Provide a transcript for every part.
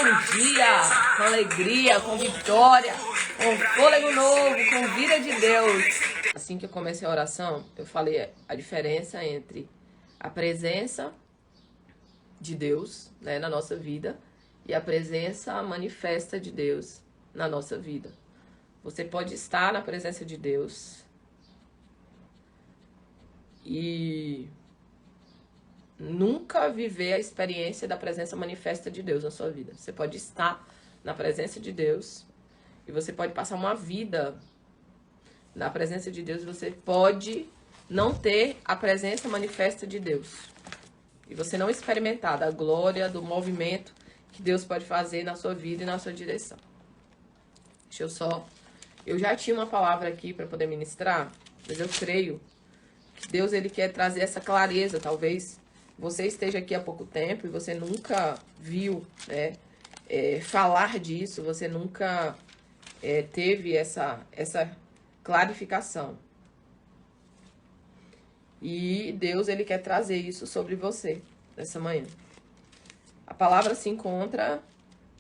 dia, com alegria, com vitória, com fôlego novo, com vida de Deus. Assim que eu comecei a oração, eu falei a diferença entre a presença de Deus, né, na nossa vida e a presença manifesta de Deus na nossa vida. Você pode estar na presença de Deus e nunca viver a experiência da presença manifesta de Deus na sua vida. Você pode estar na presença de Deus e você pode passar uma vida na presença de Deus e você pode não ter a presença manifesta de Deus. E você não experimentar da glória, do movimento que Deus pode fazer na sua vida e na sua direção. Eu já tinha uma palavra aqui para poder ministrar, mas eu creio que Deus ele quer trazer essa clareza. Talvez você esteja aqui há pouco tempo e você nunca viu, né, falar disso, você nunca teve essa clarificação. E Deus ele quer trazer isso sobre você nessa manhã. A palavra se encontra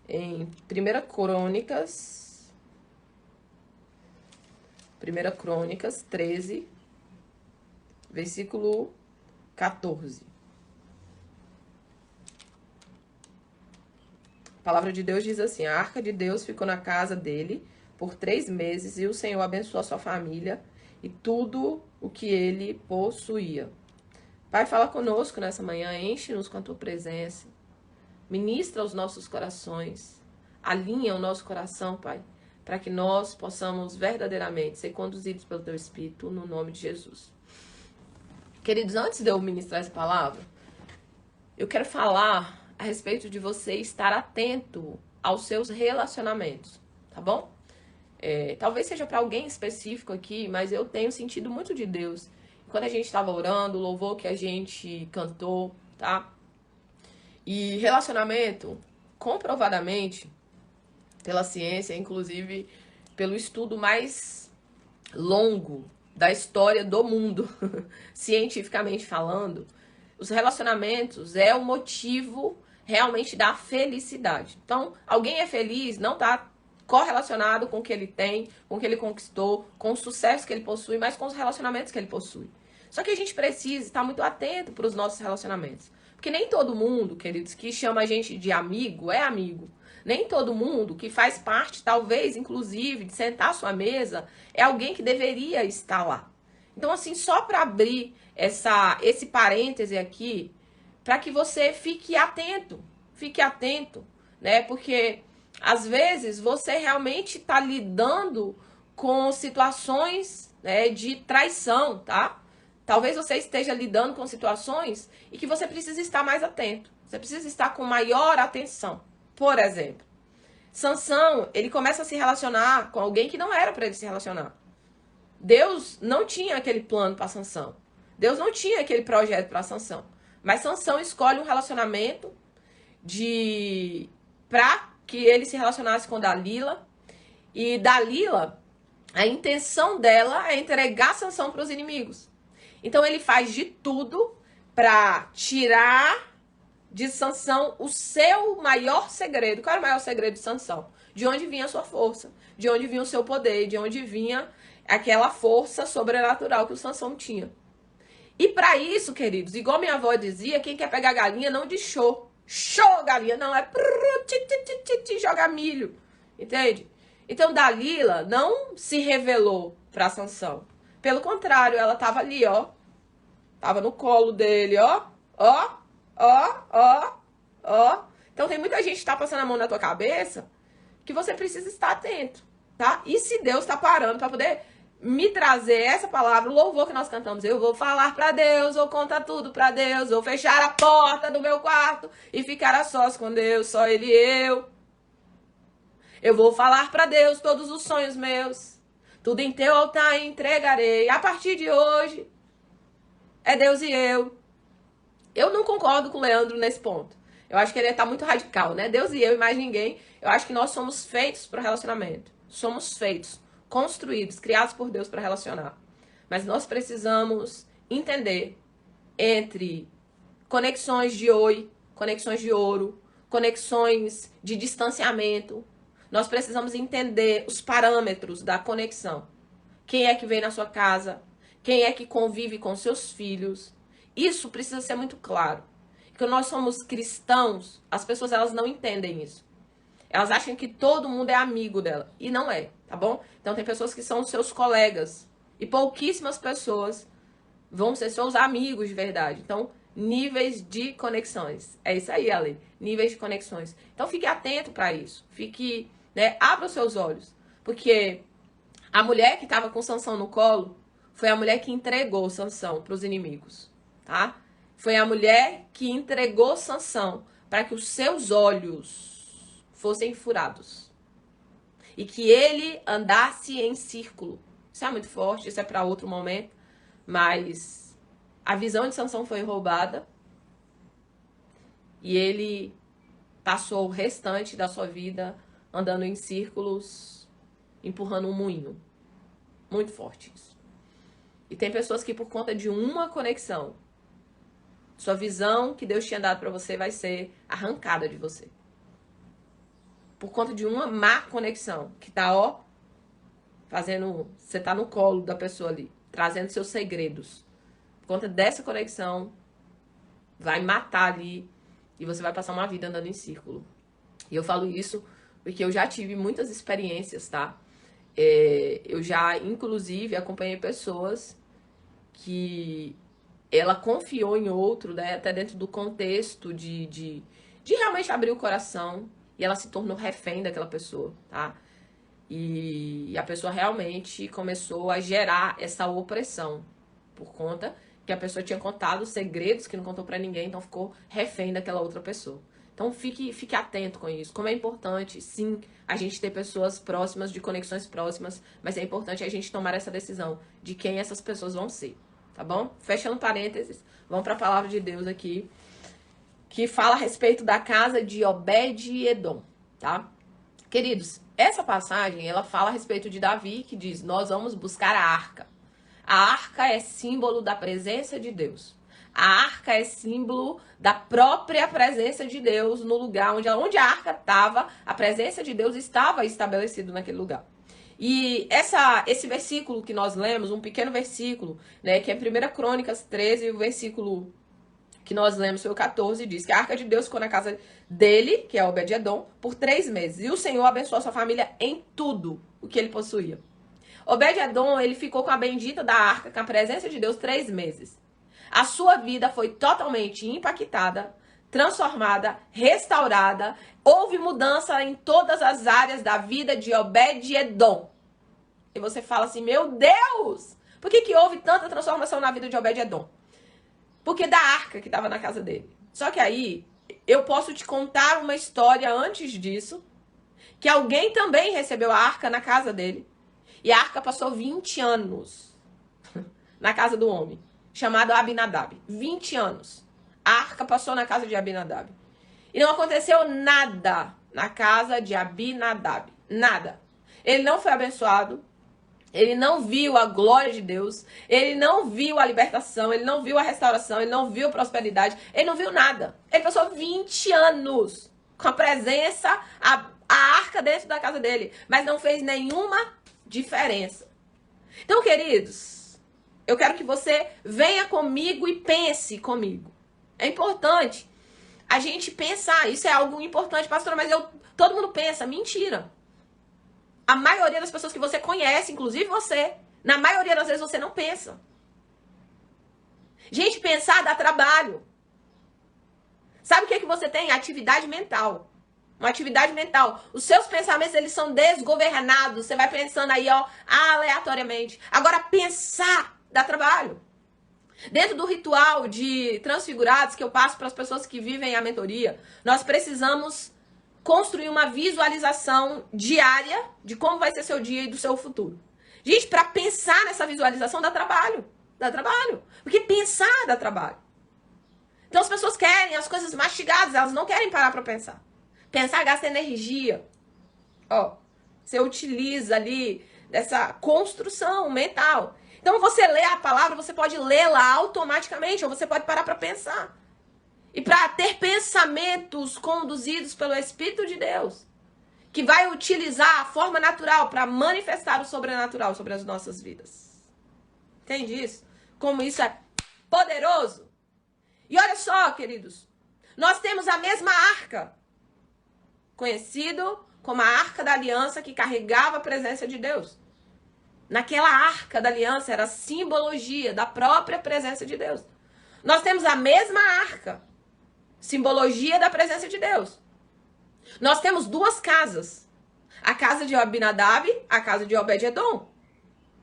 em 1 Crônicas 13, versículo 14. A palavra de Deus diz assim: a arca de Deus ficou na casa dele por 3 meses e o Senhor abençoou a sua família e tudo o que ele possuía. Pai, fala conosco nessa manhã, enche-nos com a tua presença, ministra os nossos corações, alinha o nosso coração, Pai, para que nós possamos verdadeiramente ser conduzidos pelo teu Espírito, no nome de Jesus. Queridos, antes de eu ministrar essa palavra, eu quero falar a respeito de você estar atento aos seus relacionamentos, tá bom? Talvez seja para alguém específico aqui, mas eu tenho sentido muito de Deus. Quando a gente estava orando, o louvor que a gente cantou, tá? E relacionamento, comprovadamente, pela ciência, inclusive pelo estudo mais longo da história do mundo, cientificamente falando, os relacionamentos é o motivo realmente da felicidade. Então, alguém é feliz, não está correlacionado com o que ele tem, com o que ele conquistou, com o sucesso que ele possui, mas com os relacionamentos que ele possui. Só que a gente precisa estar muito atento para os nossos relacionamentos. Porque nem todo mundo, queridos, que chama a gente de amigo é amigo. Nem todo mundo que faz parte, talvez, inclusive, de sentar à sua mesa, é alguém que deveria estar lá. Então, assim, só para abrir esse parêntese aqui, para que você fique atento, né? Porque às vezes você realmente está lidando com situações, né, de traição, tá? Talvez você esteja lidando com situações e que você precisa estar mais atento. Você precisa estar com maior atenção. Por exemplo, Sansão, ele começa a se relacionar com alguém que não era para ele se relacionar. Deus não tinha aquele plano para Sansão. Deus não tinha aquele projeto para Sansão. Mas Sansão escolhe um relacionamento para que ele se relacionasse com Dalila. E Dalila, a intenção dela é entregar Sansão para os inimigos. Então ele faz de tudo para tirar de Sansão o seu maior segredo. Qual era o maior segredo de Sansão? De onde vinha a sua força, de onde vinha o seu poder, de onde vinha aquela força sobrenatural que o Sansão tinha. E para isso, queridos, igual minha avó dizia, quem quer pegar galinha não de show. Show, galinha, não é jogar milho, entende? Então Dalila não se revelou para Sansão. Pelo contrário, ela tava ali, ó. Tava no colo dele, ó. Então tem muita gente que tá passando a mão na tua cabeça que você precisa estar atento, tá? E se Deus tá parando para poder me trazer essa palavra, o louvor que nós cantamos, eu vou falar para Deus, vou contar tudo para Deus, vou fechar a porta do meu quarto e ficar a sós com Deus, só Ele e eu. Eu vou falar para Deus todos os sonhos meus, tudo em teu altar entregarei. A partir de hoje, é Deus e eu. Eu não concordo com o Leandro nesse ponto. Eu acho que ele tá muito radical, né? Deus e eu e mais ninguém. Eu acho que nós somos feitos para o relacionamento. Somos feitos, construídos, criados por Deus para relacionar. Mas nós precisamos entender entre conexões de oi, conexões de ouro, conexões de distanciamento. Nós precisamos entender os parâmetros da conexão. Quem é que vem na sua casa? Quem é que convive com seus filhos? Isso precisa ser muito claro. Quando nós somos cristãos, as pessoas elas não entendem isso. Elas acham que todo mundo é amigo dela. E não é, tá bom? Então tem pessoas que são seus colegas. E pouquíssimas pessoas vão ser seus amigos de verdade. Então, níveis de conexões. É isso aí, Ale. Níveis de conexões. Então fique atento para isso. Fique, né? Abra os seus olhos. Porque a mulher que estava com Sansão no colo foi a mulher que entregou Sansão para os inimigos, tá? Foi a mulher que entregou Sansão para que os seus olhos fossem furados e que ele andasse em círculo. Isso é muito forte, isso é para outro momento, mas a visão de Sansão foi roubada e ele passou o restante da sua vida andando em círculos, empurrando um moinho. Muito forte isso. E tem pessoas que por conta de uma conexão, sua visão que Deus tinha dado para você vai ser arrancada de você. Por conta de uma má conexão, que tá, ó, fazendo, você tá no colo da pessoa ali, trazendo seus segredos. Por conta dessa conexão, vai matar ali e você vai passar uma vida andando em círculo. E eu falo isso porque eu já tive muitas experiências, tá? Eu já, inclusive, acompanhei pessoas que ela confiou em outro, né? Até dentro do contexto de realmente abrir o coração. E ela se tornou refém daquela pessoa, tá? E a pessoa realmente começou a gerar essa opressão. Por conta que a pessoa tinha contado segredos que não contou pra ninguém, então ficou refém daquela outra pessoa. Então fique atento com isso. Como é importante, sim, a gente ter pessoas próximas, de conexões próximas, mas é importante a gente tomar essa decisão de quem essas pessoas vão ser, tá bom? Fechando parênteses, vamos para a palavra de Deus aqui, que fala a respeito da casa de Obed-Edom, tá? Queridos, essa passagem, ela fala a respeito de Davi, que diz, nós vamos buscar a arca. A arca é símbolo da presença de Deus. A arca é símbolo da própria presença de Deus no lugar onde a arca estava, a presença de Deus estava estabelecida naquele lugar. E esse versículo que nós lemos, um pequeno versículo, né, que é 1 Crônicas 13, o versículo que nós lemos foi o 14, diz que a arca de Deus ficou na casa dele, que é Obed-Edom, por 3 meses. E o Senhor abençoou a sua família em tudo o que ele possuía. Obed-Edom, ele ficou com a bendita da arca, com a presença de Deus, 3 meses. A sua vida foi totalmente impactada, transformada, restaurada. Houve mudança em todas as áreas da vida de Obed-Edom. E você fala assim, meu Deus! Por que houve tanta transformação na vida de Obed-Edom? Porque da arca que estava na casa dele. Só que aí, eu posso te contar uma história antes disso, que alguém também recebeu a arca na casa dele. E a arca passou 20 anos na casa do homem, chamado Abinadab. 20 anos. A arca passou na casa de Abinadab. E não aconteceu nada na casa de Abinadab. Nada. Ele não foi abençoado. Ele não viu a glória de Deus, ele não viu a libertação, ele não viu a restauração, ele não viu a prosperidade, ele não viu nada. Ele passou 20 anos com a presença, a arca dentro da casa dele, mas não fez nenhuma diferença. Então, queridos, eu quero que você venha comigo e pense comigo. É importante a gente pensar, isso é algo importante, pastora, mas todo mundo pensa, mentira. A maioria das pessoas que você conhece, inclusive você, na maioria das vezes você não pensa. Gente, pensar dá trabalho. Sabe o que você tem? Atividade mental. Uma atividade mental. Os seus pensamentos, eles são desgovernados. Você vai pensando aí, ó, aleatoriamente. Agora, pensar dá trabalho. Dentro do ritual de transfigurados que eu passo para as pessoas que vivem a mentoria, nós precisamos construir uma visualização diária de como vai ser seu dia e do seu futuro. Gente, para pensar nessa visualização dá trabalho. Dá trabalho. Porque pensar dá trabalho. Então as pessoas querem as coisas mastigadas, elas não querem parar para pensar. Pensar gasta energia. Ó, você utiliza ali dessa construção mental. Então você lê a palavra, você pode lê-la automaticamente, ou você pode parar para pensar. e para ter pensamentos conduzidos pelo Espírito de Deus, que vai utilizar a forma natural para manifestar o sobrenatural sobre as nossas vidas. Entende isso? Como isso é poderoso. E olha só, queridos, nós temos a mesma arca, conhecido como a Arca da Aliança, que carregava a presença de Deus. Naquela Arca da Aliança era a simbologia da própria presença de Deus. Nós temos a mesma arca, simbologia da presença de Deus. Nós temos duas casas, a casa de Abinadab, a casa de Obed-edom,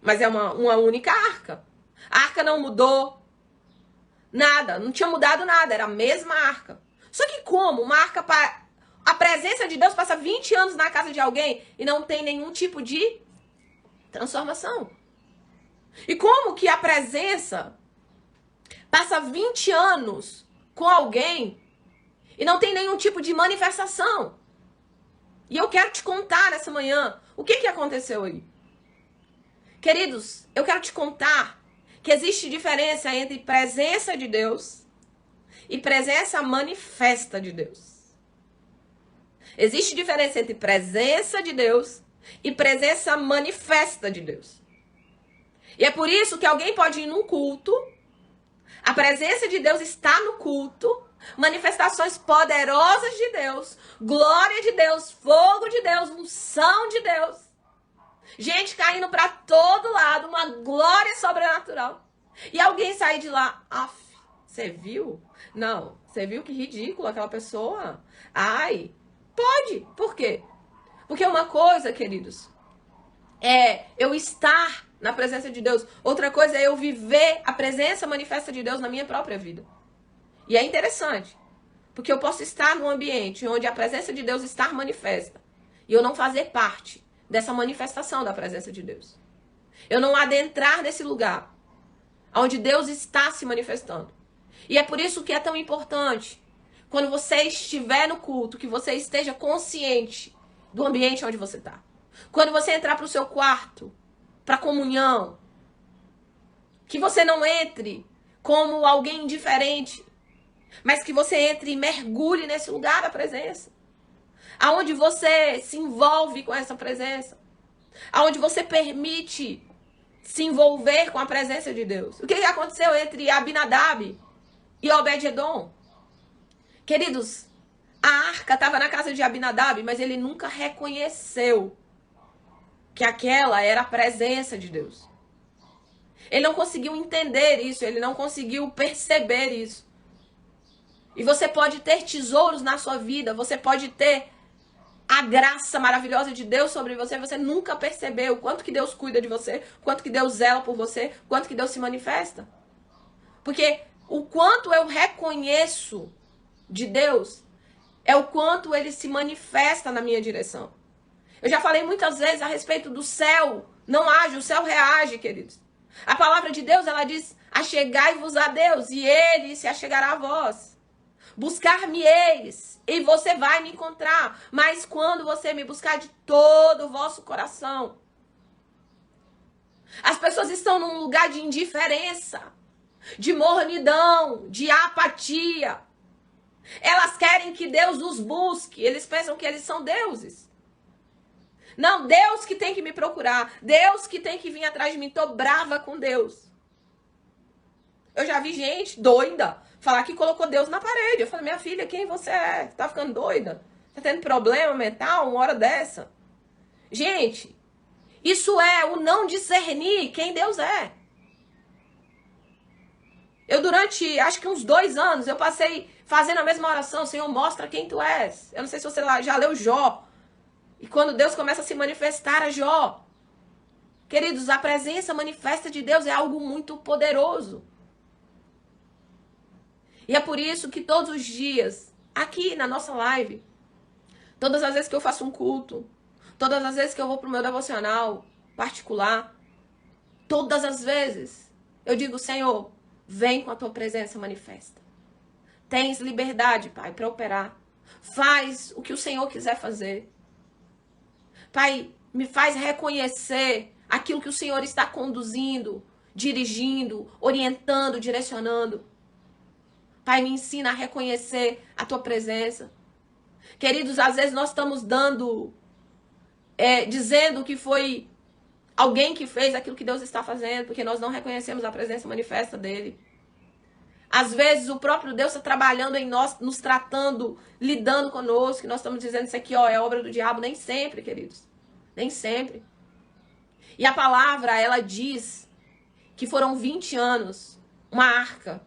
mas é uma única arca. A arca não mudou nada, não tinha mudado nada, era a mesma arca. Só que como uma arca, a presença de Deus passa 20 anos na casa de alguém e não tem nenhum tipo de transformação? E como que a presença passa 20 anos com alguém e não tem nenhum tipo de manifestação? E eu quero te contar nessa manhã o que aconteceu aí. Queridos, eu quero te contar que existe diferença entre presença de Deus e presença manifesta de Deus. Existe diferença entre presença de Deus e presença manifesta de Deus. E é por isso que alguém pode ir num culto, a presença de Deus está no culto, manifestações poderosas de Deus, glória de Deus, fogo de Deus, unção de Deus, gente caindo para todo lado, uma glória sobrenatural. E alguém sair de lá, você viu? Não, você viu que ridículo aquela pessoa? Ai, pode. Por quê? Porque uma coisa, queridos, é eu estar na presença de Deus. Outra coisa é eu viver a presença manifesta de Deus na minha própria vida. E é interessante, porque eu posso estar num ambiente onde a presença de Deus está manifesta e eu não fazer parte dessa manifestação da presença de Deus. Eu não adentrar nesse lugar onde Deus está se manifestando. E é por isso que é tão importante, quando você estiver no culto, que você esteja consciente do ambiente onde você está. Quando você entrar para o seu quarto, para comunhão, que você não entre como alguém indiferente, mas que você entre e mergulhe nesse lugar da presença, aonde você se envolve com essa presença, aonde você permite se envolver com a presença de Deus. O que aconteceu entre Abinadab e Obed-edom? Queridos, a arca estava na casa de Abinadab, mas ele nunca reconheceu que aquela era a presença de Deus. Ele não conseguiu entender isso, ele não conseguiu perceber isso. E você pode ter tesouros na sua vida, você pode ter a graça maravilhosa de Deus sobre você, você nunca percebeu o quanto que Deus cuida de você, o quanto que Deus zela por você, o quanto que Deus se manifesta. Porque o quanto eu reconheço de Deus é o quanto ele se manifesta na minha direção. Eu já falei muitas vezes a respeito do céu. Não age, o céu reage, queridos. A palavra de Deus, ela diz: achegai-vos a Deus, e ele se achegará a vós. Buscar-me-eis, e você vai me encontrar. Mas quando você me buscar de todo o vosso coração. As pessoas estão num lugar de indiferença, de mornidão, de apatia. Elas querem que Deus os busque. Eles pensam que eles são deuses. Não, Deus que tem que me procurar. Deus que tem que vir atrás de mim. Tô brava com Deus. Eu já vi gente doida falar que colocou Deus na parede. Eu falei: minha filha, quem você é? Tá ficando doida? Tá tendo problema mental uma hora dessa? Gente, isso é o não discernir quem Deus é. Eu durante, acho que uns 2 anos, eu passei fazendo a mesma oração: Senhor, mostra quem tu és. Eu não sei se você já leu Jó. E quando Deus começa a se manifestar a Jó. Queridos, a presença manifesta de Deus é algo muito poderoso. E é por isso que todos os dias, aqui na nossa live, todas as vezes que eu faço um culto, todas as vezes que eu vou pro meu devocional particular, todas as vezes, eu digo: Senhor, vem com a tua presença manifesta. Tens liberdade, Pai, para operar. Faz o que o Senhor quiser fazer. Pai, me faz reconhecer aquilo que o Senhor está conduzindo, dirigindo, orientando, direcionando. Pai, me ensina a reconhecer a tua presença. Queridos, às vezes nós estamos dizendo que foi alguém que fez aquilo que Deus está fazendo, porque nós não reconhecemos a presença manifesta dele. Às vezes o próprio Deus está trabalhando em nós, nos tratando, lidando conosco, que nós estamos dizendo isso aqui, ó, é obra do diabo. Nem sempre, queridos. Nem sempre. E a palavra, ela diz que foram 20 anos, uma arca,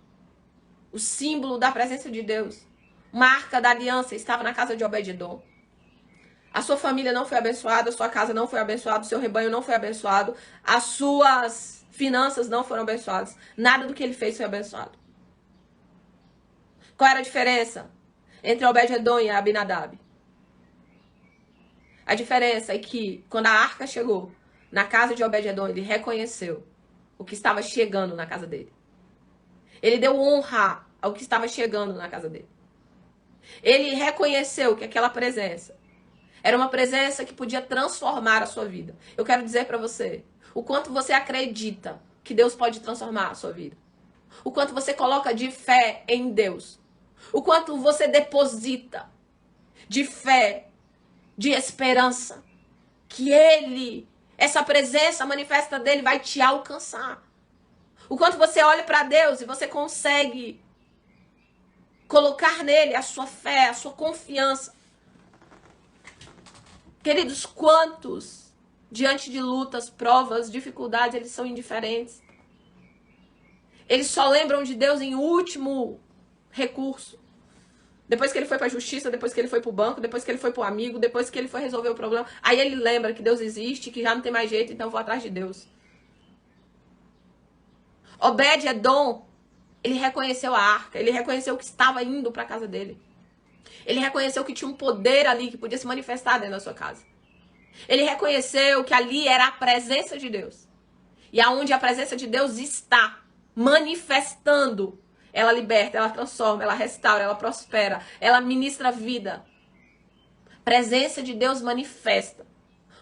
o símbolo da presença de Deus, uma arca da aliança, estava na casa de Obed-edom. A sua família não foi abençoada, a sua casa não foi abençoada, o seu rebanho não foi abençoado, as suas finanças não foram abençoadas. Nada do que ele fez foi abençoado. Qual era a diferença entre Obed-edom e Abinadab? A diferença é que, quando a arca chegou na casa de Obed-edom, ele reconheceu o que estava chegando na casa dele. Ele deu honra ao que estava chegando na casa dele. Ele reconheceu que aquela presença era uma presença que podia transformar a sua vida. Eu quero dizer para você o quanto você acredita que Deus pode transformar a sua vida. O quanto você coloca de fé em Deus. O quanto você deposita de fé, de esperança, que Ele, essa presença manifesta dele vai te alcançar. O quanto você olha para Deus e você consegue colocar nele a sua fé, a sua confiança. Queridos, quantos, diante de lutas, provas, dificuldades, eles são indiferentes? Eles só lembram de Deus em último recurso. Depois que ele foi para a justiça, depois que ele foi para o banco, depois que ele foi para o amigo, depois que ele foi resolver o problema. Aí ele lembra que Deus existe, que já não tem mais jeito, então eu vou atrás de Deus. Obed-edom, ele reconheceu a arca, ele reconheceu que estava indo para a casa dele. Ele reconheceu que tinha um poder ali que podia se manifestar dentro da sua casa. Ele reconheceu que ali era a presença de Deus. E aonde a presença de Deus está manifestando, ela liberta, ela transforma, ela restaura, ela prospera, ela ministra vida. Presença de Deus manifesta.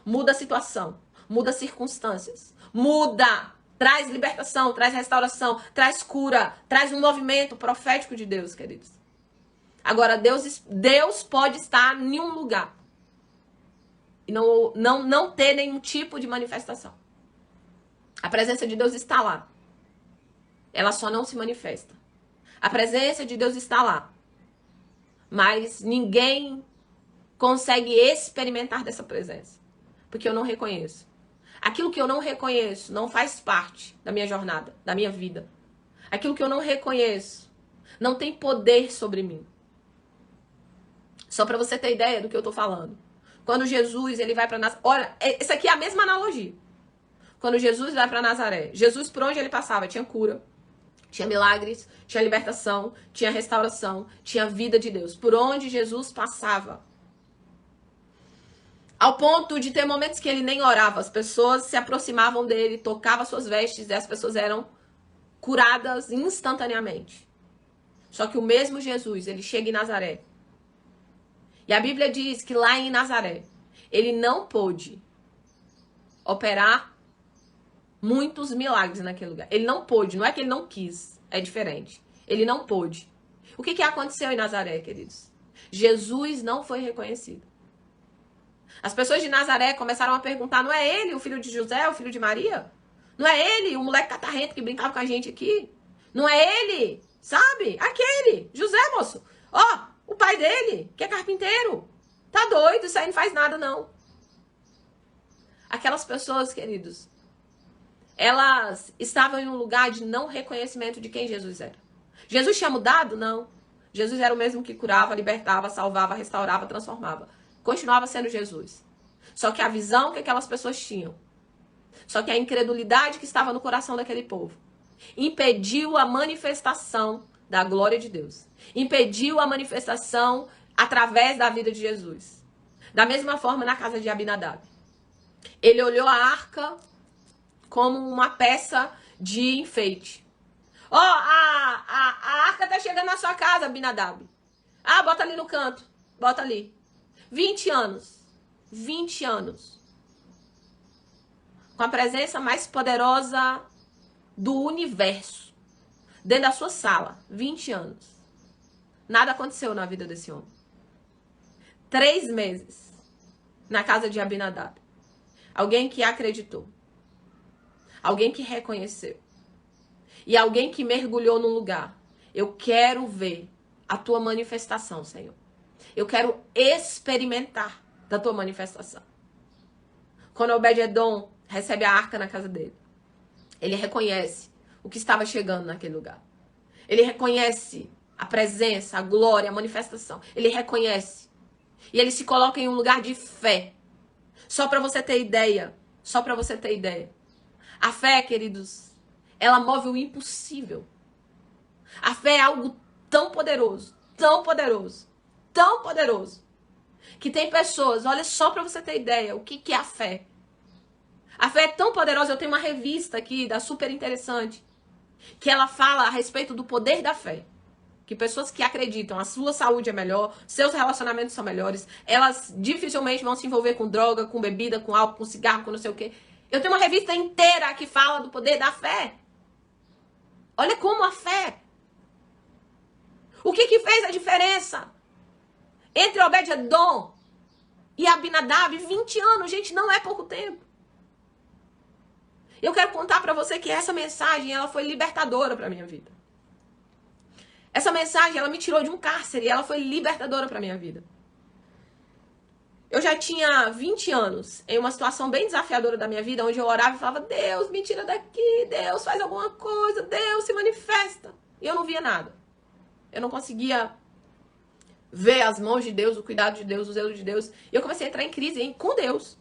Muda a situação, muda circunstâncias, muda, traz libertação, traz restauração, traz cura, traz um movimento profético de Deus, queridos. Agora, Deus pode estar em um lugar e não ter nenhum tipo de manifestação. A presença de Deus está lá. Ela só não se manifesta. A presença de Deus está lá. Mas ninguém consegue experimentar dessa presença. Porque eu não reconheço. Aquilo que eu não reconheço não faz parte da minha jornada, da minha vida. Aquilo que eu não reconheço não tem poder sobre mim. Só para você ter ideia do que eu tô falando. Quando Jesus, ele vai para Nazaré. Olha, isso aqui é a mesma analogia. Quando Jesus vai para Nazaré, Jesus, por onde ele passava, tinha cura, tinha milagres, tinha libertação, tinha restauração, tinha vida de Deus. Por onde Jesus passava. Ao ponto de ter momentos que ele nem orava. As pessoas se aproximavam dele, tocavam suas vestes e as pessoas eram curadas instantaneamente. Só que o mesmo Jesus, ele chega em Nazaré. E a Bíblia diz que lá em Nazaré, ele não pôde operar muitos milagres naquele lugar. Ele não pôde, não é que ele não quis, é diferente. Ele não pôde. O que aconteceu em Nazaré, queridos? Jesus não foi reconhecido. As pessoas de Nazaré começaram a perguntar, não é ele o filho de José, o filho de Maria? Não é ele o moleque catarrento que brincava com a gente aqui? Não é ele, sabe? Aquele, José, moço. Ó, o pai dele, que é carpinteiro. Tá doido, isso aí não faz nada, não. Aquelas pessoas, queridos, elas estavam em um lugar de não reconhecimento de quem Jesus era. Jesus tinha mudado? Não. Jesus era o mesmo que curava, libertava, salvava, restaurava, transformava. Continuava sendo Jesus. Só que a visão que aquelas pessoas tinham, só que a incredulidade que estava no coração daquele povo, impediu a manifestação da glória de Deus. Impediu a manifestação através da vida de Jesus. Da mesma forma na casa de Abinadab. Ele olhou a arca como uma peça de enfeite. Ó, a arca tá chegando na sua casa, Abinadab. Ah, bota ali no canto. Bota ali. 20 anos. 20 anos. Com a presença mais poderosa do universo. Dentro da sua sala. 20 anos. Nada aconteceu na vida desse homem. 3 meses na casa de Abinadab. Alguém que acreditou. Alguém que reconheceu. E alguém que mergulhou num lugar. Eu quero ver a tua manifestação, Senhor. Eu quero experimentar da tua manifestação. Quando Obed-Edom recebe a arca na casa dele, ele reconhece o que estava chegando naquele lugar. Ele reconhece a presença, a glória, a manifestação. Ele reconhece. E ele se coloca em um lugar de fé. Só para você ter ideia. Só para você ter ideia. A fé, queridos, ela move o impossível. A fé é algo tão poderoso, tão poderoso, tão poderoso, que tem pessoas, olha só para você ter ideia, o que é a fé. A fé é tão poderosa, eu tenho uma revista aqui, da Super Interessante, que ela fala a respeito do poder da fé. Que pessoas que acreditam, a sua saúde é melhor, seus relacionamentos são melhores, elas dificilmente vão se envolver com droga, com bebida, com álcool, com cigarro, com não sei o quê. Eu tenho uma revista inteira que fala do poder da fé. Olha como a fé. O que fez a diferença entre Obed-Edom e Abinadab? 20 anos, gente, não é pouco tempo. Eu quero contar para você que essa mensagem, ela foi libertadora para minha vida. Essa mensagem, ela me tirou de um cárcere, ela foi libertadora para minha vida. Eu já tinha 20 anos, em uma situação bem desafiadora da minha vida, onde eu orava e falava, Deus, me tira daqui, Deus, faz alguma coisa, Deus, se manifesta. E eu não via nada. Eu não conseguia ver as mãos de Deus, o cuidado de Deus, o zelo de Deus. E eu comecei a entrar em crise com Deus.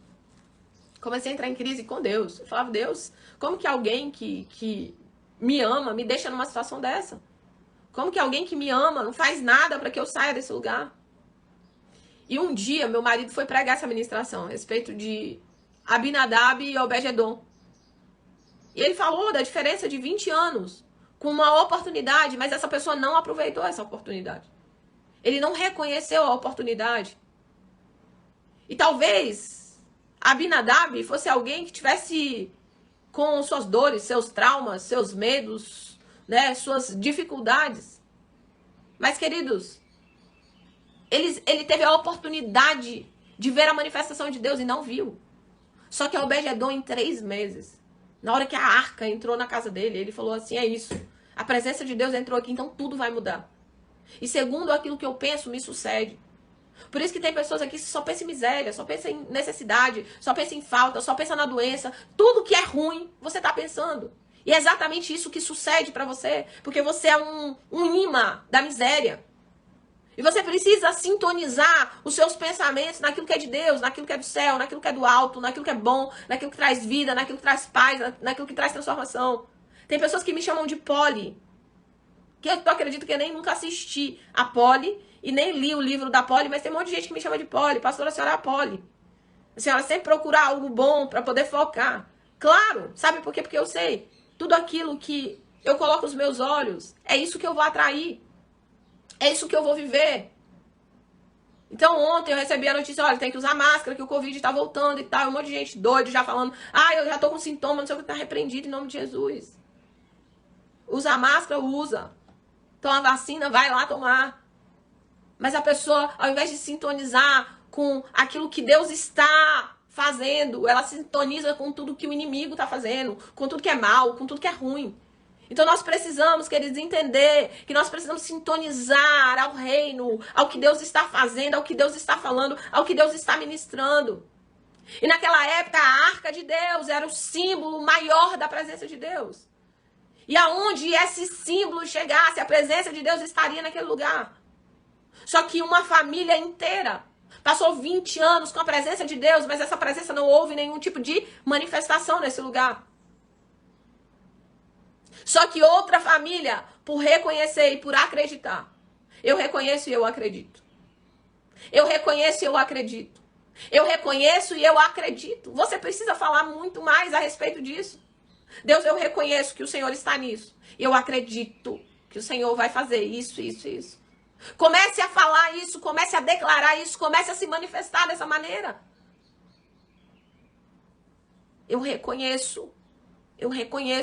Comecei a entrar em crise com Deus. Eu falava, Deus, como que alguém que me ama me deixa numa situação dessa? Como que alguém que me ama não faz nada para que eu saia desse lugar? E um dia, meu marido foi pregar essa ministração a respeito de Abinadab e Obed-Edom. E ele falou da diferença de 20 anos com uma oportunidade, mas essa pessoa não aproveitou essa oportunidade. Ele não reconheceu a oportunidade. E talvez Abinadab fosse alguém que tivesse com suas dores, seus traumas, seus medos, né, suas dificuldades. Mas, queridos, ele teve a oportunidade de ver a manifestação de Deus e não viu. Só que Obed-Edom, em 3 meses, na hora que a arca entrou na casa dele, ele falou assim, é isso. A presença de Deus entrou aqui, então tudo vai mudar. E segundo aquilo que eu penso, me sucede. Por isso que tem pessoas aqui que só pensam em miséria, só pensam em necessidade, só pensam em falta, só pensam na doença. Tudo que é ruim, você está pensando. E é exatamente isso que sucede para você, porque você é um imã da miséria. E você precisa sintonizar os seus pensamentos naquilo que é de Deus, naquilo que é do céu, naquilo que é do alto, naquilo que é bom, naquilo que traz vida, naquilo que traz paz, naquilo que traz transformação. Tem pessoas que me chamam de Polly, que eu acredito que eu nem nunca assisti a Polly e nem li o livro da Polly, mas tem um monte de gente que me chama de Polly. Pastora, a senhora é a Polly. A senhora sempre procura algo bom para poder focar. Claro, sabe por quê? Porque eu sei. Tudo aquilo que eu coloco os meus olhos, é isso que eu vou atrair. É isso que eu vou viver. Então ontem eu recebi a notícia, olha, tem que usar máscara, que o Covid tá voltando e tal. Um monte de gente doido já falando, eu já tô com sintoma, não sei o que, tá repreendido em nome de Jesus. Usa a máscara, usa. Toma a vacina, vai lá tomar. Mas a pessoa, ao invés de sintonizar com aquilo que Deus está fazendo, ela sintoniza com tudo que o inimigo está fazendo, com tudo que é mal, com tudo que é ruim. Então nós precisamos, queridos, entender que nós precisamos sintonizar ao reino, ao que Deus está fazendo, ao que Deus está falando, ao que Deus está ministrando. E naquela época a arca de Deus era o símbolo maior da presença de Deus. E aonde esse símbolo chegasse, a presença de Deus estaria naquele lugar. Só que uma família inteira passou 20 anos com a presença de Deus, mas essa presença não houve nenhum tipo de manifestação nesse lugar. Só que outra família, por reconhecer e por acreditar. Eu reconheço e eu acredito. Eu reconheço e eu acredito. Eu reconheço e eu acredito. Você precisa falar muito mais a respeito disso. Deus, eu reconheço que o Senhor está nisso. E eu acredito que o Senhor vai fazer isso, isso, isso. Comece a falar isso, comece a declarar isso, comece a se manifestar dessa maneira. Eu reconheço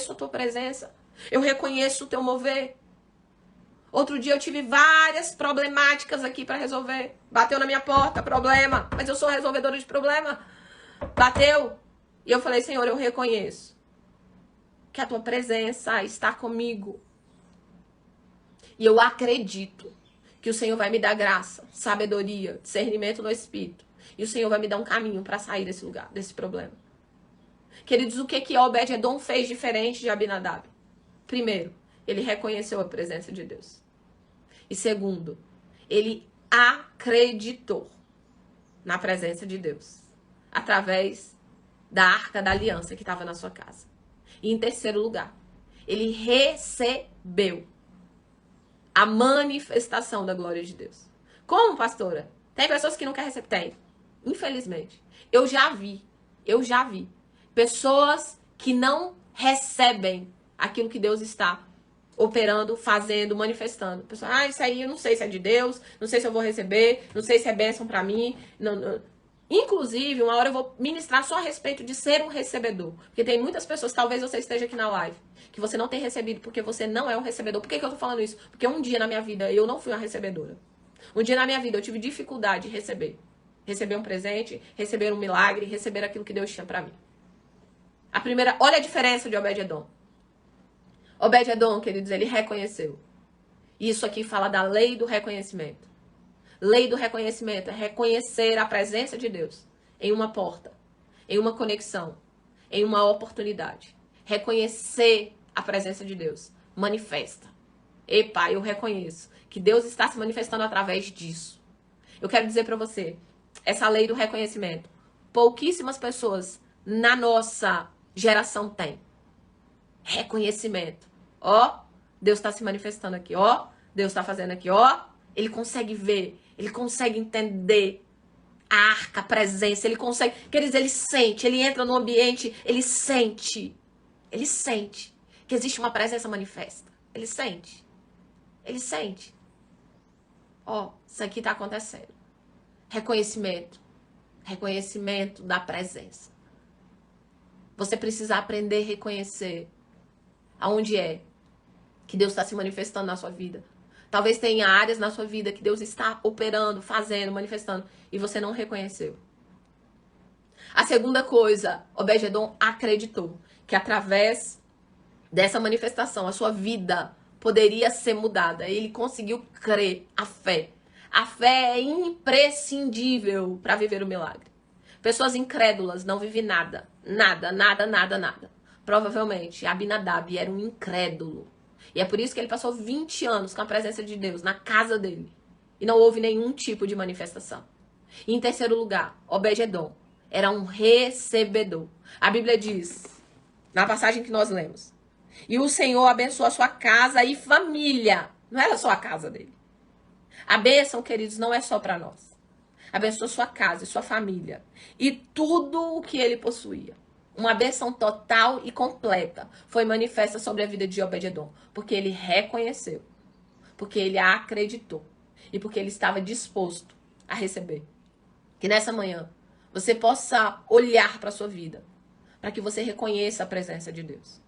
a tua presença. Eu reconheço o teu mover. Outro dia eu tive várias problemáticas aqui para resolver. Bateu na minha porta, problema. Mas eu sou resolvedora de problema. Bateu. E eu falei, Senhor, eu reconheço que a tua presença está comigo. E eu acredito que o Senhor vai me dar graça, sabedoria, discernimento no Espírito. E o Senhor vai me dar um caminho para sair desse lugar, desse problema. Queridos, o que Obed-Edom fez diferente de Abinadab? Primeiro, ele reconheceu a presença de Deus. E segundo, ele acreditou na presença de Deus. Através da arca da aliança que estava na sua casa. E em terceiro lugar, ele recebeu a manifestação da glória de Deus. Como, pastora? Tem pessoas que não querem receber? Tem. Infelizmente. Eu já vi pessoas que não recebem aquilo que Deus está operando, fazendo, manifestando. Pessoa, isso aí eu não sei se é de Deus, não sei se eu vou receber, não sei se é bênção pra mim. Não. Inclusive, uma hora eu vou ministrar só a respeito de ser um recebedor. Porque tem muitas pessoas, talvez você esteja aqui na live, que você não tem recebido porque você não é um recebedor. Por que eu tô falando isso? Porque um dia na minha vida eu não fui uma recebedora. Um dia na minha vida eu tive dificuldade de receber. Receber um presente, receber um milagre, receber aquilo que Deus tinha pra mim. A primeira, olha a diferença de Obed-Edom. Obed-Edom, queridos, ele reconheceu. Isso aqui fala da lei do reconhecimento. Lei do reconhecimento é reconhecer a presença de Deus em uma porta, em uma conexão, em uma oportunidade. Reconhecer a presença de Deus. Manifesta. Epa, eu reconheço que Deus está se manifestando através disso. Eu quero dizer para você, essa lei do reconhecimento, pouquíssimas pessoas na nossa geração têm. Reconhecimento. Ó, Deus está se manifestando aqui, ó. Deus está fazendo aqui, ó. Ele consegue ver, ele consegue entender a arca, a presença, ele consegue, quer dizer, ele sente, ele entra no ambiente, ele sente que existe uma presença manifesta. Ele sente. Ó, isso aqui está acontecendo. Reconhecimento da presença. Você precisa aprender a reconhecer aonde é que Deus está se manifestando na sua vida. Talvez tenha áreas na sua vida que Deus está operando, fazendo, manifestando, e você não reconheceu. A segunda coisa, Obed-Edom acreditou que através dessa manifestação a sua vida poderia ser mudada. Ele conseguiu crer, a fé. A fé é imprescindível para viver o milagre. Pessoas incrédulas não vivem nada. Nada. Provavelmente, Abinadab era um incrédulo. E é por isso que ele passou 20 anos com a presença de Deus na casa dele. E não houve nenhum tipo de manifestação. E em terceiro lugar, Obed-Edom era um recebedor. A Bíblia diz, na passagem que nós lemos, e o Senhor abençoou a sua casa e família. Não era só a casa dele. A bênção, queridos, não é só para nós. Abençoou sua casa e sua família. E tudo o que ele possuía. Uma bênção total e completa foi manifesta sobre a vida de Obed-Edom. Porque ele reconheceu. Porque ele acreditou. E porque ele estava disposto a receber. Que nessa manhã você possa olhar para a sua vida. Para que você reconheça a presença de Deus.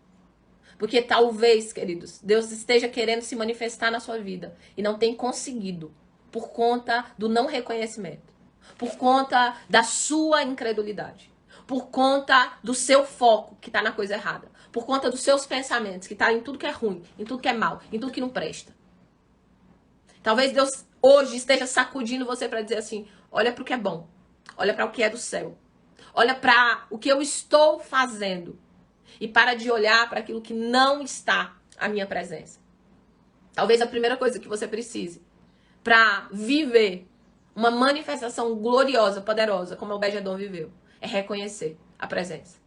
Porque talvez, queridos, Deus esteja querendo se manifestar na sua vida. E não tem conseguido. Por conta do não reconhecimento. Por conta da sua incredulidade. Por conta do seu foco, que está na coisa errada. Por conta dos seus pensamentos, que está em tudo que é ruim, em tudo que é mal, em tudo que não presta. Talvez Deus hoje esteja sacudindo você para dizer assim, olha para o que é bom. Olha para o que é do céu. Olha para o que eu estou fazendo. E para de olhar para aquilo que não está à minha presença. Talvez a primeira coisa que você precise para viver uma manifestação gloriosa, poderosa, como Obed-Edom viveu, é reconhecer a presença.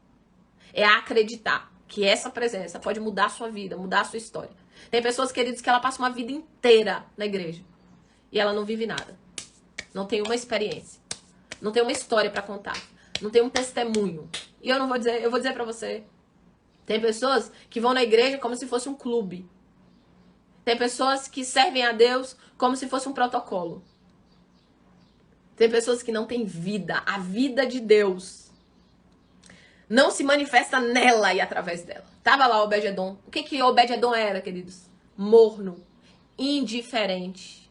É acreditar que essa presença pode mudar a sua vida, mudar a sua história. Tem pessoas, queridos, que ela passa uma vida inteira na igreja e ela não vive nada. Não tem uma experiência. Não tem uma história para contar. Não tem um testemunho. E eu vou dizer para você. Tem pessoas que vão na igreja como se fosse um clube. Tem pessoas que servem a Deus como se fosse um protocolo. Tem pessoas que não têm vida. A vida de Deus não se manifesta nela e através dela. Tava lá Obed-Edom. O que Obed-Edom era, queridos? Morno, indiferente,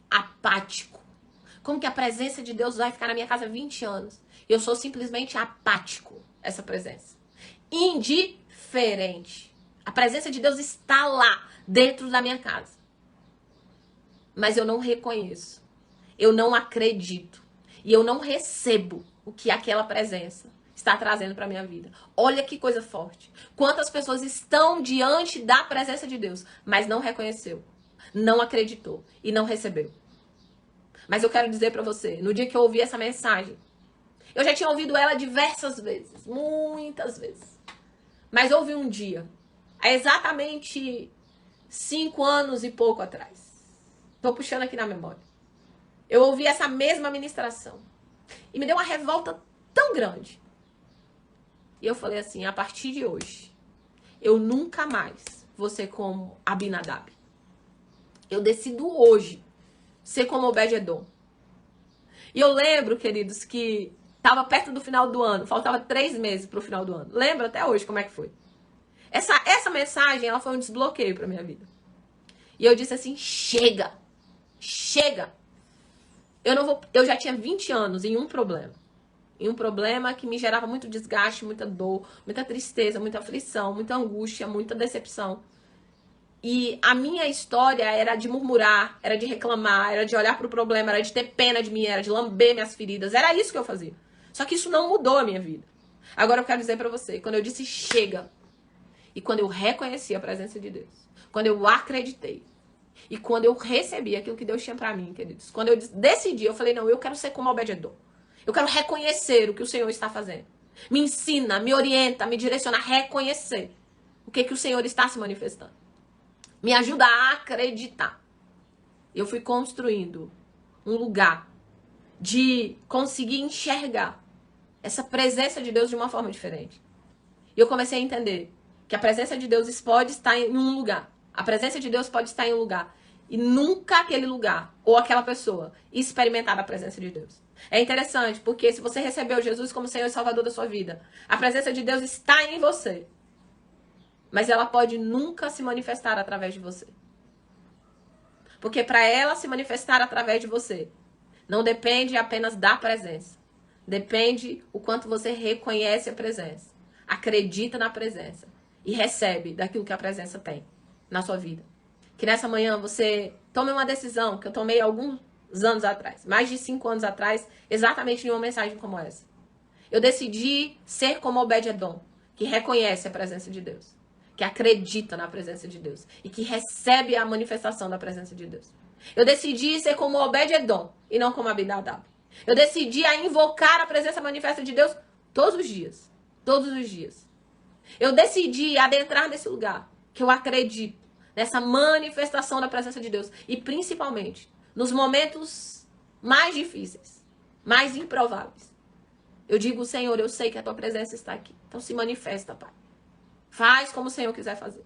apático. Como que a presença de Deus vai ficar na minha casa há 20 anos? Eu sou simplesmente apático, essa presença. Indiferente. A presença de Deus está lá, dentro da minha casa. Mas eu não reconheço. Eu não acredito. E eu não recebo o que aquela presença está trazendo para minha vida. Olha que coisa forte. Quantas pessoas estão diante da presença de Deus, mas não reconheceu, não acreditou e não recebeu. Mas eu quero dizer para você, no dia que eu ouvi essa mensagem, eu já tinha ouvido ela diversas vezes, muitas vezes. Mas houve um dia, há exatamente 5 anos e pouco atrás. Tô puxando aqui na memória. Eu ouvi essa mesma ministração. E me deu uma revolta tão grande. E eu falei assim, a partir de hoje, eu nunca mais vou ser como Abinadab. Eu decido hoje ser como Obed-edom. E eu lembro, queridos, que estava perto do final do ano. Faltava 3 meses para o final do ano. Lembro até hoje como é que foi. Essa mensagem, ela foi um desbloqueio para minha vida. E eu disse assim, chega. Chega. Eu já tinha 20 anos em um problema. Em um problema que me gerava muito desgaste, muita dor, muita tristeza, muita aflição, muita angústia, muita decepção. E a minha história era de murmurar, era de reclamar, era de olhar para o problema, era de ter pena de mim, era de lamber minhas feridas. Era isso que eu fazia. Só que isso não mudou a minha vida. Agora eu quero dizer para você, quando eu disse chega, e quando eu reconheci a presença de Deus, quando eu acreditei, e quando eu recebi aquilo que Deus tinha para mim, queridos, quando eu decidi, eu falei, não, eu quero ser como Obed-edom. Eu quero reconhecer o que o Senhor está fazendo. Me ensina, me orienta, me direciona a reconhecer o que o Senhor está se manifestando. Me ajuda a acreditar. Eu fui construindo um lugar de conseguir enxergar essa presença de Deus de uma forma diferente. E eu comecei a entender que a presença de Deus pode estar em um lugar. A presença de Deus pode estar em um lugar. E nunca aquele lugar ou aquela pessoa experimentar a presença de Deus. É interessante, porque se você recebeu Jesus como Senhor e Salvador da sua vida, a presença de Deus está em você. Mas ela pode nunca se manifestar através de você. Porque para ela se manifestar através de você, não depende apenas da presença. Depende o quanto você reconhece a presença, acredita na presença e recebe daquilo que a presença tem na sua vida. Que nessa manhã você tome uma decisão que eu tomei alguns anos atrás, mais de 5 anos atrás, exatamente em uma mensagem como essa. Eu decidi ser como Obed-edom, que reconhece a presença de Deus, que acredita na presença de Deus e que recebe a manifestação da presença de Deus. Eu decidi ser como Obed-edom e não como Abinadab. Eu decidi a invocar a presença manifesta de Deus todos os dias. Todos os dias. Eu decidi adentrar nesse lugar que eu acredito nessa manifestação da presença de Deus. E principalmente nos momentos mais difíceis, mais improváveis. Eu digo, Senhor, eu sei que a tua presença está aqui. Então se manifesta, Pai. Faz como o Senhor quiser fazer.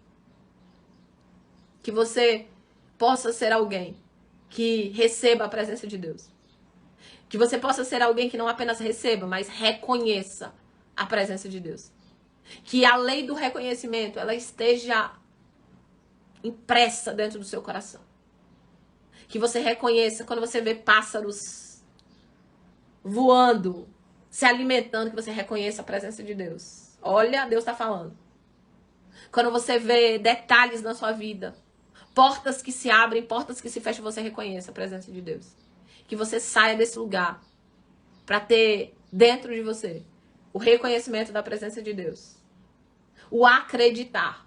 Que você possa ser alguém que receba a presença de Deus. Que você possa ser alguém que não apenas receba, mas reconheça a presença de Deus. Que a lei do reconhecimento, ela esteja impressa dentro do seu coração. Que você reconheça quando você vê pássaros voando, se alimentando, que você reconheça a presença de Deus. Olha, Deus está falando. Quando você vê detalhes na sua vida, portas que se abrem, portas que se fecham, você reconheça a presença de Deus. Que você saia desse lugar para ter dentro de você o reconhecimento da presença de Deus. O acreditar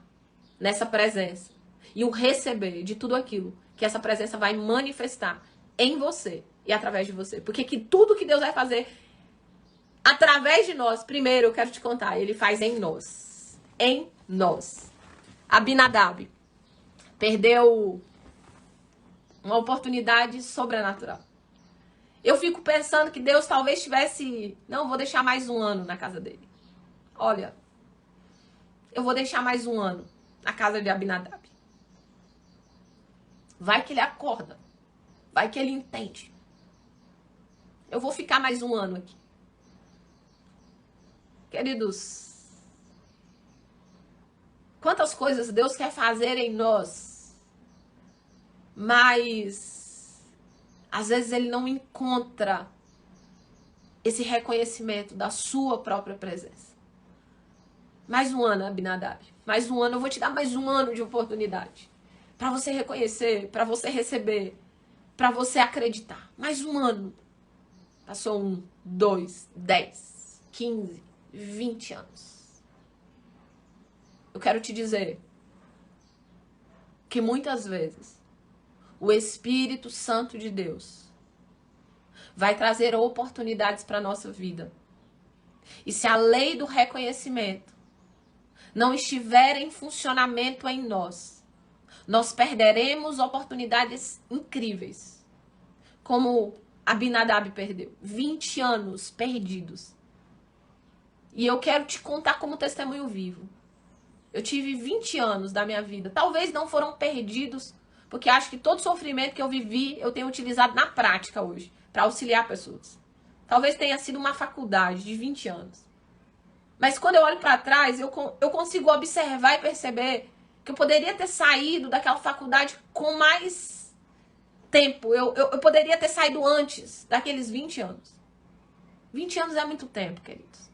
nessa presença e o receber de tudo aquilo que essa presença vai manifestar em você e através de você. Porque que tudo que Deus vai fazer através de nós, primeiro eu quero te contar, ele faz em nós. Em nós. Abinadab perdeu uma oportunidade sobrenatural. Eu fico pensando que Deus talvez tivesse... Não, vou deixar mais 1 ano na casa dele. Olha, eu vou deixar mais 1 ano na casa de Abinadab. Vai que ele acorda. Vai que ele entende. Eu vou ficar mais 1 ano aqui. Queridos, quantas coisas Deus quer fazer em nós. mas às vezes ele não encontra esse reconhecimento da sua própria presença. Mais um ano, Abinadab. Mais um ano, eu vou te dar mais um ano de oportunidade. Para você reconhecer, para você receber, para você acreditar. Mais um ano. Passou 1, 2, 10, 15, 20 anos. Eu quero te dizer que muitas vezes o Espírito Santo de Deus vai trazer oportunidades para a nossa vida. E se a lei do reconhecimento não estiver em funcionamento em nós, nós perderemos oportunidades incríveis. Como Abinadab perdeu. 20 anos perdidos. E eu quero te contar como testemunho vivo. Eu tive 20 anos da minha vida. Talvez não foram perdidos, porque acho que todo sofrimento que eu vivi, eu tenho utilizado na prática hoje, para auxiliar pessoas. Talvez tenha sido uma faculdade de 20 anos. Mas quando eu olho para trás, eu consigo observar e perceber que eu poderia ter saído daquela faculdade com mais tempo. Eu poderia ter saído antes daqueles 20 anos. 20 anos é muito tempo, queridos.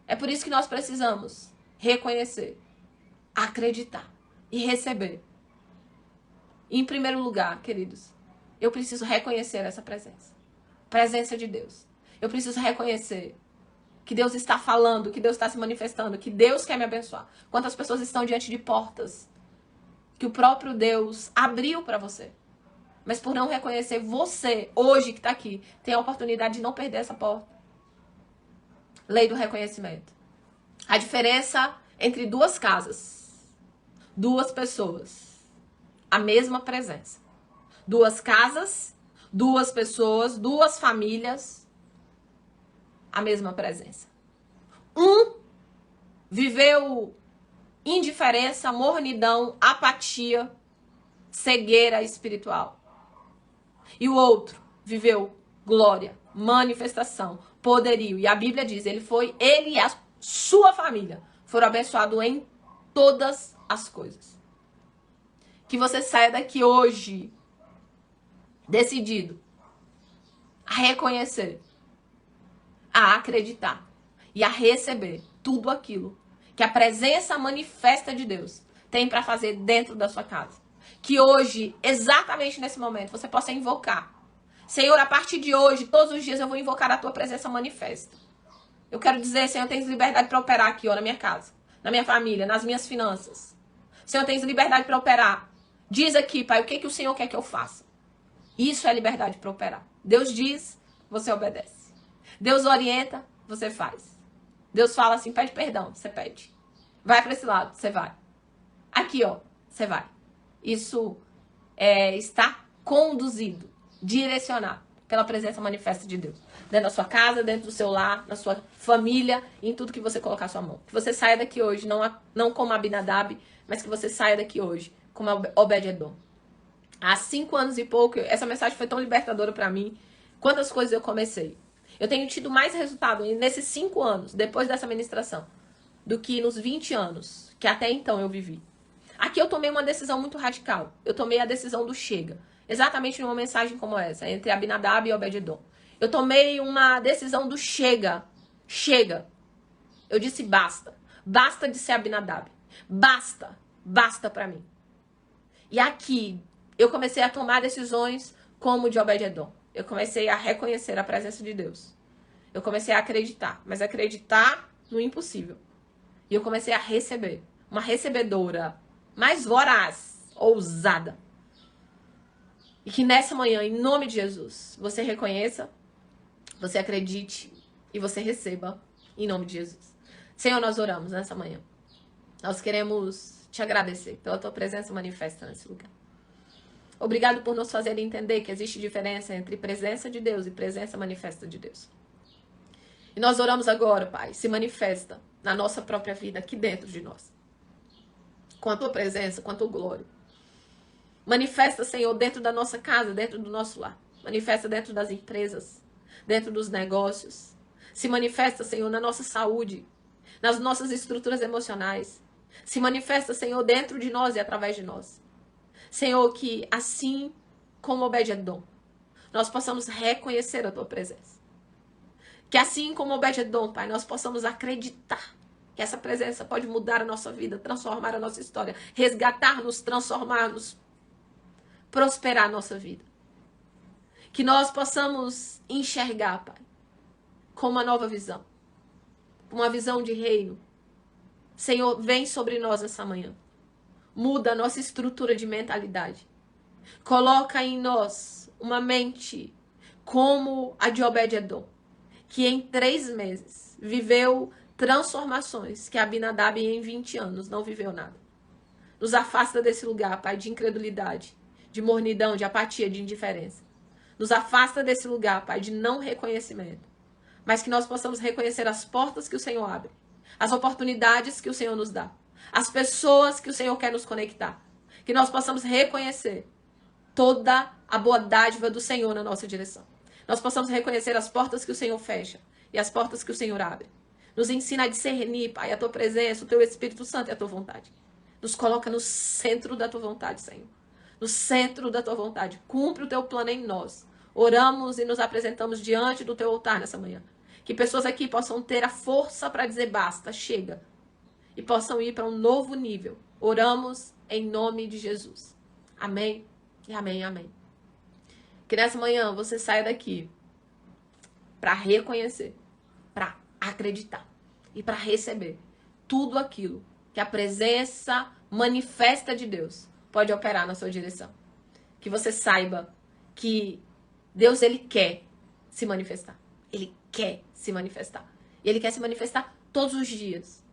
É por isso que nós precisamos reconhecer, acreditar e receber. E, em primeiro lugar, queridos, eu preciso reconhecer essa presença. Presença de Deus. Eu preciso reconhecer que Deus está falando, que Deus está se manifestando, que Deus quer me abençoar. Quantas pessoas estão diante de portas que o próprio Deus abriu para você. Mas por não reconhecer, você, hoje que está aqui, tem a oportunidade de não perder essa porta. Lei do reconhecimento. A diferença entre duas casas, duas pessoas, a mesma presença. Duas casas, duas pessoas, duas famílias, a mesma presença. Um viveu indiferença, mornidão, apatia, cegueira espiritual. E o outro viveu glória, manifestação, poderio. E a Bíblia diz, ele e a sua família foram abençoados em todas as coisas. Que você saia daqui hoje decidido a reconhecer, a acreditar e a receber tudo aquilo que a presença manifesta de Deus tem para fazer dentro da sua casa. Que hoje, exatamente nesse momento, você possa invocar. Senhor, a partir de hoje, todos os dias eu vou invocar a tua presença manifesta. Eu quero dizer, Senhor, tens liberdade para operar aqui, ó, na minha casa, na minha família, nas minhas finanças. Senhor, tens liberdade para operar. Diz aqui, Pai, o que o Senhor quer que eu faça. Isso é liberdade para operar. Deus diz, você obedece. Deus orienta, você faz. Deus fala assim, pede perdão, você pede. Vai para esse lado, você vai. Aqui, ó, você vai. Isso está conduzido, direcionado pela presença manifesta de Deus. Dentro da sua casa, dentro do seu lar, na sua família, em tudo que você colocar a sua mão. Que você saia daqui hoje, não como Abinadab, mas que você saia daqui hoje como Obed-Edom. Há 5 anos e pouco, essa mensagem foi tão libertadora para mim. Quantas coisas eu comecei. Eu tenho tido mais resultado nesses 5 anos, depois dessa ministração, do que nos 20 anos que até então eu vivi. Aqui eu tomei uma decisão muito radical. Eu tomei a decisão do chega. Exatamente numa mensagem como essa, entre Abinadab e Obed-Edom. Eu tomei uma decisão do chega. Chega. Eu disse basta. Basta de ser Abinadab. Basta. Basta pra mim. E aqui eu comecei a tomar decisões como de Obed-Edom. Eu comecei a reconhecer a presença de Deus. Eu comecei a acreditar. Mas acreditar no impossível. E eu comecei a receber. Uma recebedora mais voraz, ousada. E que nessa manhã, em nome de Jesus, você reconheça, você acredite e você receba em nome de Jesus. Senhor, nós oramos nessa manhã. Nós queremos te agradecer pela tua presença manifesta nesse lugar. Obrigado por nos fazer entender que existe diferença entre presença de Deus e presença manifesta de Deus. E nós oramos agora, Pai, se manifesta na nossa própria vida, aqui dentro de nós. Com a tua presença, com a tua glória. Manifesta, Senhor, dentro da nossa casa, dentro do nosso lar. Manifesta dentro das empresas, dentro dos negócios. Se manifesta, Senhor, na nossa saúde, nas nossas estruturas emocionais. Se manifesta, Senhor, dentro de nós e através de nós. Senhor, que assim como Obed-edom, nós possamos reconhecer a tua presença. Que assim como Obed-edom, Pai, nós possamos acreditar que essa presença pode mudar a nossa vida, transformar a nossa história, resgatar-nos, transformar-nos, prosperar a nossa vida. Que nós possamos enxergar, Pai, com uma nova visão. Uma visão de reino. Senhor, vem sobre nós essa manhã. Muda a nossa estrutura de mentalidade. Coloca em nós uma mente como a de Obed-edom, que em 3 meses viveu transformações que Abinadab em 20 anos não viveu nada. Nos afasta desse lugar, Pai, de incredulidade, de mornidão, de apatia, de indiferença. Nos afasta desse lugar, Pai, de não reconhecimento. Mas que nós possamos reconhecer as portas que o Senhor abre, as oportunidades que o Senhor nos dá, as pessoas que o Senhor quer nos conectar. Que nós possamos reconhecer toda a boa dádiva do Senhor na nossa direção. Nós possamos reconhecer as portas que o Senhor fecha e as portas que o Senhor abre. Nos ensina a discernir, Pai, a tua presença, o teu Espírito Santo e a tua vontade. Nos coloca no centro da tua vontade, Senhor. No centro da tua vontade. Cumpre o teu plano em nós. Oramos e nos apresentamos diante do teu altar nessa manhã. Que pessoas aqui possam ter a força para dizer basta, chega. E possam ir para um novo nível. Oramos em nome de Jesus. Amém e amém, amém. Que nessa manhã você saia daqui para reconhecer, para acreditar e para receber tudo aquilo que a presença manifesta de Deus pode operar na sua direção. Que você saiba que Deus, ele quer se manifestar. Ele quer se manifestar. E ele quer se manifestar todos os dias.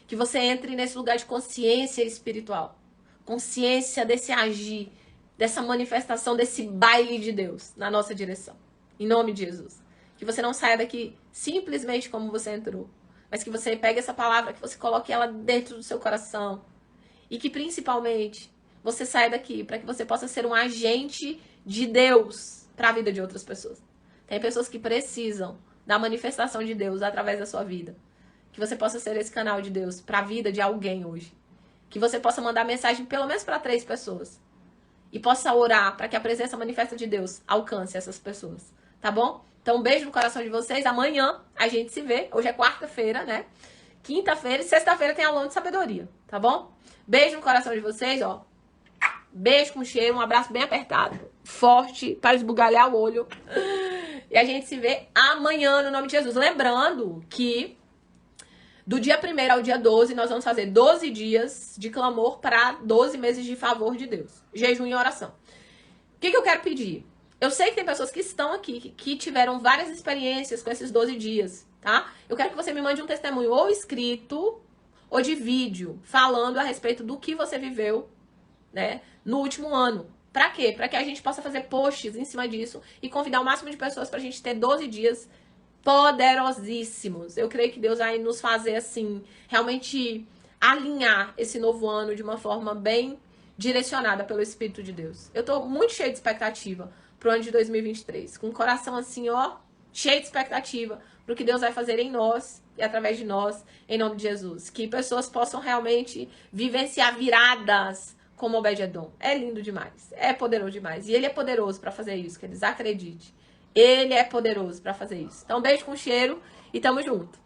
Que você entre nesse lugar de consciência espiritual. Consciência desse agir, dessa manifestação, desse baile de Deus na nossa direção. Em nome de Jesus. Que você não saia daqui simplesmente como você entrou. Mas que você pegue essa palavra, que você coloque ela dentro do seu coração. E que principalmente você saia daqui para que você possa ser um agente de Deus para a vida de outras pessoas. Tem pessoas que precisam da manifestação de Deus através da sua vida. Que você possa ser esse canal de Deus para a vida de alguém hoje. Que você possa mandar mensagem pelo menos para 3 pessoas. E possa orar para que a presença manifesta de Deus alcance essas pessoas. Tá bom? Então, um beijo no coração de vocês. Amanhã a gente se vê. Hoje é quarta-feira, né? Quinta-feira e sexta-feira tem aulão de sabedoria. Tá bom? Beijo no coração de vocês, ó. Beijo com cheiro. Um abraço bem apertado. Forte, para esbugalhar o olho. E a gente se vê amanhã no nome de Jesus. Lembrando que do dia 1º ao dia 12, nós vamos fazer 12 dias de clamor para 12 meses de favor de Deus. Jejum e oração. O que eu quero pedir? Eu sei que tem pessoas que estão aqui, que tiveram várias experiências com esses 12 dias, tá? Eu quero que você me mande um testemunho ou escrito ou de vídeo, falando a respeito do que você viveu, né, no último ano. Pra quê? Pra que a gente possa fazer posts em cima disso e convidar o máximo de pessoas pra gente ter 12 dias poderosíssimos. Eu creio que Deus vai nos fazer, assim, realmente alinhar esse novo ano de uma forma bem direcionada pelo Espírito de Deus. Eu tô muito cheia de expectativa pro ano de 2023. Com o coração, assim, ó, cheio de expectativa pro que Deus vai fazer em nós e através de nós, em nome de Jesus. Que pessoas possam realmente vivenciar viradas como Obed-edom. É lindo demais. É poderoso demais. E ele é poderoso para fazer isso, que eles acreditem. Ele é poderoso para fazer isso. Então, beijo com cheiro e tamo junto.